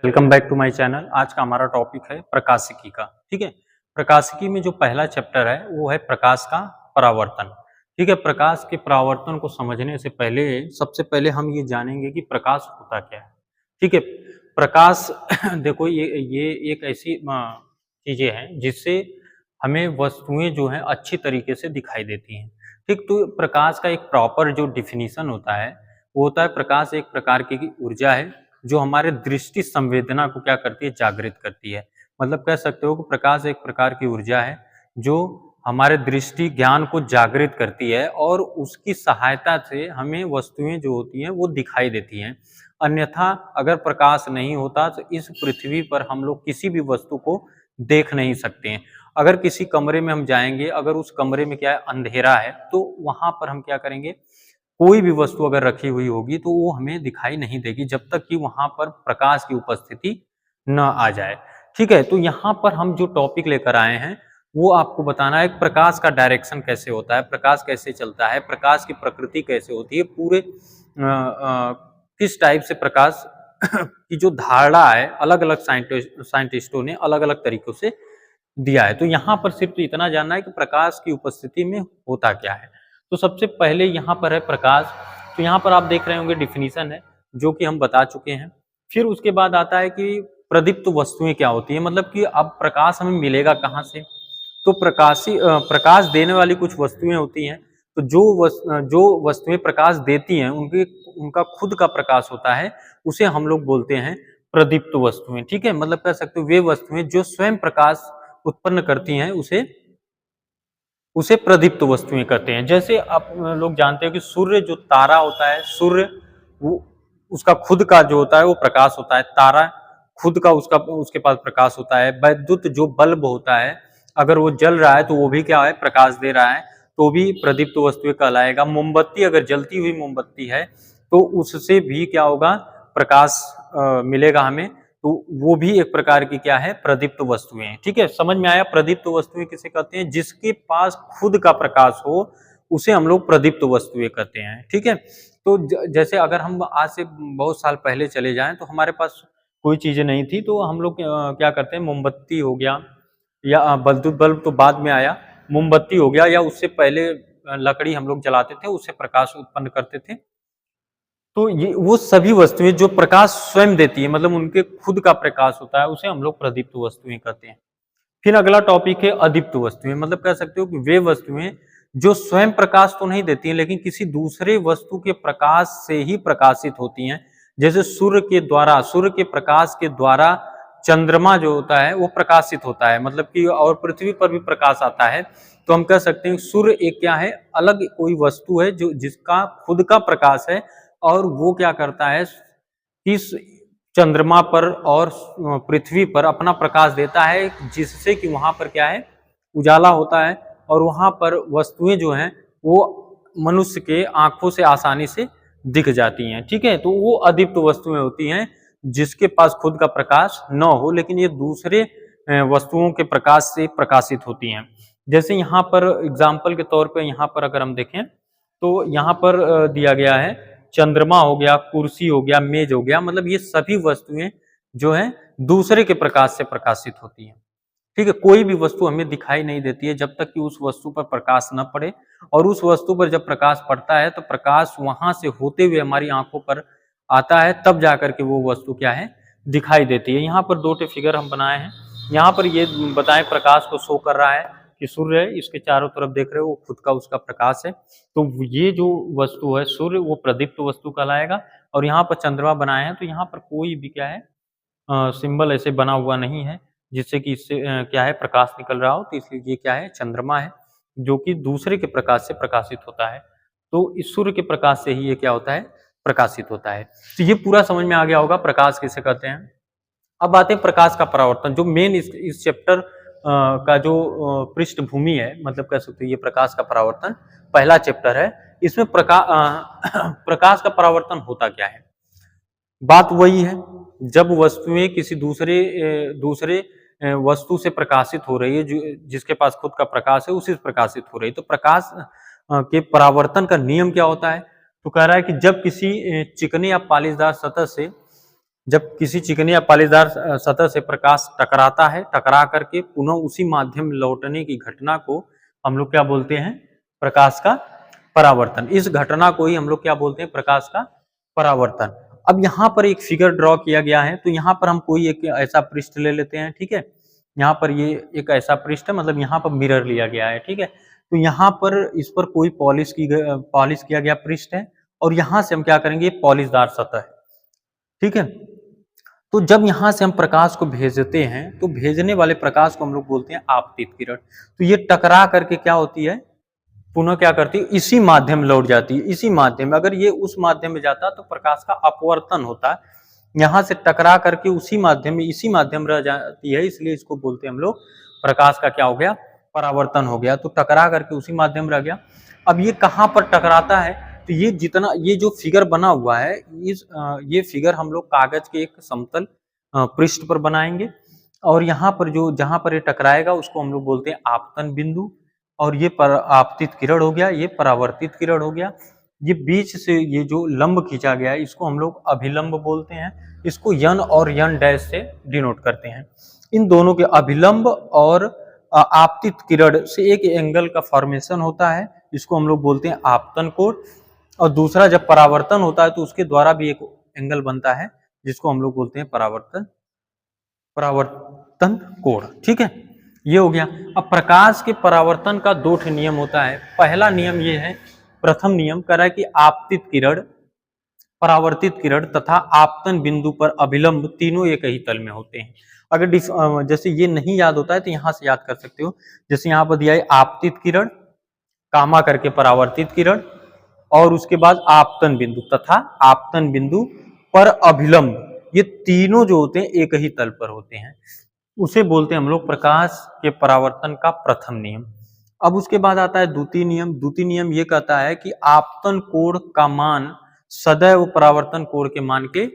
Welcome back to my channel. आज का हमारा टॉपिक है प्रकाशिकी का। ठीक है, प्रकाशिकी में जो पहला चैप्टर है वो है प्रकाश का परावर्तन। ठीक है, प्रकाश के परावर्तन को समझने से पहले सबसे पहले हम ये जानेंगे कि प्रकाश होता क्या है। ठीक है, प्रकाश देखो ये एक ऐसी चीजें हैं जिससे हमें वस्तुएं जो हैं अच्छी तरीके से दिखाई देती हैं। ठीक, तो प्रकाश का एक प्रॉपर जो डिफिनीशन होता है वो होता है प्रकाश एक प्रकार की ऊर्जा है जो हमारे दृष्टि संवेदना को क्या करती है, जागृत करती है। मतलब कह सकते हो कि प्रकाश एक प्रकार की ऊर्जा है जो हमारे दृष्टि ज्ञान को जागृत करती है और उसकी सहायता से हमें वस्तुएं जो होती हैं वो दिखाई देती हैं। अन्यथा अगर प्रकाश नहीं होता तो इस पृथ्वी पर हम लोग किसी भी वस्तु को देख नहीं सकते हैं। अगर किसी कमरे में हम जाएंगे, अगर उस कमरे में क्या है, अंधेरा है, तो वहां पर हम क्या करेंगे, कोई भी वस्तु अगर रखी हुई होगी तो वो हमें दिखाई नहीं देगी जब तक कि वहां पर प्रकाश की उपस्थिति न आ जाए। ठीक है, तो यहाँ पर हम जो टॉपिक लेकर आए हैं वो आपको बताना है प्रकाश का डायरेक्शन कैसे होता है, प्रकाश कैसे चलता है, प्रकाश की प्रकृति कैसे होती है, पूरे किस टाइप से प्रकाश की जो धारणा है अलग अलग साइंटिस्टों ने अलग अलग तरीकों से दिया है। तो यहाँ पर सिर्फ इतना जानना है कि प्रकाश की उपस्थिति में होता क्या है। तो सबसे पहले यहाँ पर है प्रकाश। तो यहाँ पर आप देख रहे होंगे डिफिनीशन है जो कि हम बता चुके हैं। फिर उसके बाद आता है कि प्रदीप्त वस्तुएं क्या होती है, मतलब कि अब प्रकाश हमें मिलेगा कहाँ से। तो प्रकाश देने वाली कुछ वस्तुएं होती हैं। तो जो वस्तुएं प्रकाश देती हैं उनके उनका खुद का प्रकाश होता है, उसे हम लोग बोलते हैं प्रदीप्त वस्तुएं। ठीक है, मतलब कह सकते हो वे वस्तुएं जो स्वयं प्रकाश उत्पन्न करती हैं उसे उसे प्रदीप्त वस्तुएं कहते हैं। जैसे आप लोग जानते हो कि सूर्य जो तारा होता है, सूर्य वो उसका खुद का जो होता है वो प्रकाश होता है। तारा खुद का उसका उसके पास प्रकाश होता है। वैद्युत जो बल्ब होता है अगर वो जल रहा है तो वो भी क्या है, प्रकाश दे रहा है, तो भी प्रदीप्त वस्तुएं कहलाएगा। मोमबत्ती अगर जलती हुई मोमबत्ती है तो उससे भी क्या होगा, प्रकाश मिलेगा हमें, तो वो भी एक प्रकार की क्या है, प्रदीप्त वस्तुएं हैं। ठीक है, समझ में आया। प्रदीप्त वस्तुएं किसे कहते हैं, जिसके पास खुद का प्रकाश हो उसे हम लोग प्रदीप्त वस्तुएं कहते हैं। ठीक है, तो जैसे अगर हम आज से बहुत साल पहले चले जाएं तो हमारे पास कोई चीजें नहीं थी, तो हम लोग क्या करते हैं, मोमबत्ती हो गया या विद्युत बल्ब तो बाद में आया, मोमबत्ती हो गया, या उससे पहले लकड़ी हम लोग जलाते थे, उससे प्रकाश उत्पन्न करते थे। तो ये वो सभी वस्तुएं जो प्रकाश स्वयं देती है, मतलब उनके खुद का प्रकाश होता है, उसे हम लोग प्रदीप्त वस्तुएं कहते हैं। फिर अगला टॉपिक है अदीप्त वस्तुएं। मतलब कह सकते हो कि वे वस्तुएं जो स्वयं प्रकाश तो नहीं देती हैं लेकिन किसी दूसरे वस्तु के प्रकाश से ही प्रकाशित होती हैं। जैसे सूर्य के प्रकाश के द्वारा चंद्रमा जो होता है वो प्रकाशित होता है, मतलब कि और पृथ्वी पर भी प्रकाश आता है। तो हम कह सकते हैं सूर्य एक क्या है, अलग कोई वस्तु है जो जिसका खुद का प्रकाश है और वो क्या करता है, इस चंद्रमा पर और पृथ्वी पर अपना प्रकाश देता है, जिससे कि वहां पर क्या है, उजाला होता है और वहां पर वस्तुएं जो हैं वो मनुष्य के आंखों से आसानी से दिख जाती हैं। ठीक है, तो वो अदीप्त वस्तुएं होती हैं जिसके पास खुद का प्रकाश न हो लेकिन ये दूसरे वस्तुओं के प्रकाश से प्रकाशित होती हैं। जैसे यहाँ पर एग्जाम्पल के तौर पर यहाँ पर अगर हम देखें तो यहाँ पर दिया गया है चंद्रमा हो गया, कुर्सी हो गया, मेज हो गया, मतलब ये सभी वस्तुएं जो है दूसरे के प्रकाश से प्रकाशित होती हैं। ठीक है, कोई भी वस्तु हमें दिखाई नहीं देती है जब तक कि उस वस्तु पर प्रकाश न पड़े, और उस वस्तु पर जब प्रकाश पड़ता है तो प्रकाश वहां से होते हुए हमारी आंखों पर आता है, तब जाकर के वो वस्तु क्या है, दिखाई देती है। यहाँ पर दो टेफिगर हम बनाए हैं। यहाँ पर ये बताएं प्रकाश को शो कर रहा है कि सूर्य है, इसके चारों तरफ देख रहे हो वो खुद का उसका प्रकाश है। तो ये जो वस्तु है सूर्य वो प्रदीप्त वस्तु कहलाएगा। और यहाँ पर चंद्रमा बनाए हैं तो यहाँ पर कोई भी क्या है, सिंबल ऐसे बना हुआ नहीं है जिससे कि इससे क्या है, प्रकाश निकल रहा हो, तो इसलिए ये क्या है, चंद्रमा है जो कि दूसरे के प्रकाश से प्रकाशित होता है। तो इस सूर्य के प्रकाश से ही ये क्या होता है, प्रकाशित होता है। तो ये पूरा समझ में आ गया होगा प्रकाश किसे कहते हैं। अब आते हैं प्रकाश का परावर्तन, जो मेन इस चैप्टर का जो पृष्ठभूमि है, मतलब कह सकते हो ये प्रकाश का परावर्तन पहला चैप्टर है। इसमें प्रकाश का परावर्तन होता क्या है। बात वही है, जब वस्तुएं किसी दूसरे वस्तु से प्रकाशित हो रही है, जिसके पास खुद का प्रकाश है उसी से प्रकाशित हो रही है। तो प्रकाश के परावर्तन का नियम क्या होता है, तो कह रहा है कि जब किसी चिकने या पालिशदार सतह से जब किसी चिकनी या पालीदार सतह से प्रकाश टकराता है, टकरा करके पुनः उसी माध्यम में लौटने की घटना को हम लोग क्या बोलते हैं? प्रकाश का परावर्तन। इस घटना को ही हम लोग क्या बोलते हैं? प्रकाश का परावर्तन। अब यहाँ पर एक फिगर ड्रॉ किया गया है, तो यहाँ पर हम कोई एक ऐसा पृष्ठ ले लेते हैं, ठीक है। यहाँ पर ये एक ऐसा पृष्ठ है, मतलब यहाँ पर मिरर लिया गया है, ठीक है। तो यहाँ पर इस पर कोई पॉलिश किया गया पृष्ठ है, और यहाँ से हम क्या करेंगे? पॉलिशदार सतह है, ठीक है। तो जब यहाँ से हम प्रकाश को भेजते हैं, तो भेजने वाले प्रकाश को हम लोग बोलते हैं आपतित किरण। तो ये टकरा करके क्या होती है? पुनः क्या करती है? इसी माध्यम लौट जाती है, इसी माध्यम में। अगर ये उस माध्यम में जाता तो प्रकाश का अपवर्तन होता है। यहाँ से टकरा करके उसी माध्यम में, इसी माध्यम रह जाती है, इसलिए इसको बोलते हैं हम लोग प्रकाश का क्या हो गया? परावर्तन हो गया। तो टकरा करके उसी माध्यम रह गया। अब ये कहाँ पर टकराता है? तो ये जितना, ये जो फिगर बना हुआ है, ये फिगर हम लोग कागज के एक समतल पृष्ठ पर बनाएंगे, और यहाँ पर जो, जहां पर ये टकराएगा उसको हम लोग बोलते हैं आपतन बिंदु, और ये आपतित किरण हो गया, ये परावर्तित किरण हो गया। ये बीच से ये जो लंब खींचा गया है, इसको हम लोग अभिलंब बोलते हैं। इसको यन और यन डैश से डिनोट करते हैं। इन दोनों के, अभिलंब और आपतित किरण से एक एंगल का फॉर्मेशन होता है, इसको हम लोग बोलते हैं आपतन कोण। और दूसरा, जब परावर्तन होता है तो उसके द्वारा भी एक एंगल बनता है, जिसको हम लोग बोलते हैं परावर्तन कोण, ठीक है। ये हो गया। अब प्रकाश के परावर्तन का दो नियम होता है। पहला नियम ये है, प्रथम नियम कह रहा है कि आपतित किरण, परावर्तित किरण तथा आपतन बिंदु पर अभिलंब तीनों एक ही तल में होते हैं। अगर जैसे ये नहीं याद होता है तो यहाँ से याद कर सकते हो। जैसे यहाँ पर दिया है आपतित किरण, कामा करके परावर्तित किरण, और उसके बाद आपतन बिंदु तथा आपतन बिंदु पर अभिलंब, ये तीनों जो होते हैं एक ही तल पर होते हैं। उसे बोलते हैं हम लोग प्रकाश के परावर्तन का प्रथम नियम। अब उसके बाद आता है द्वितीय नियम। द्वितीय नियम ये कहता है कि आपतन कोण का मान सदैव परावर्तन कोण के मान के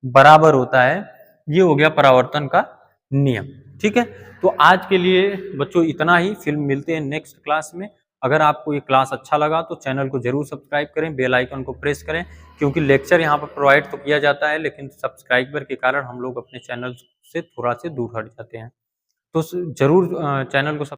बराबर होता है। ये हो गया परावर्तन का नियम, ठीक है। तो आज के लिए बच्चों इतना ही, फिर मिलते हैं नेक्स्ट क्लास में। अगर आपको ये क्लास अच्छा लगा तो चैनल को जरूर सब्सक्राइब करें, बेल आइकन को प्रेस करें, क्योंकि लेक्चर यहाँ पर प्रोवाइड तो किया जाता है, लेकिन सब्सक्राइबर के कारण हम लोग अपने चैनल से थोड़ा से दूर हट जाते हैं। तो जरूर चैनल को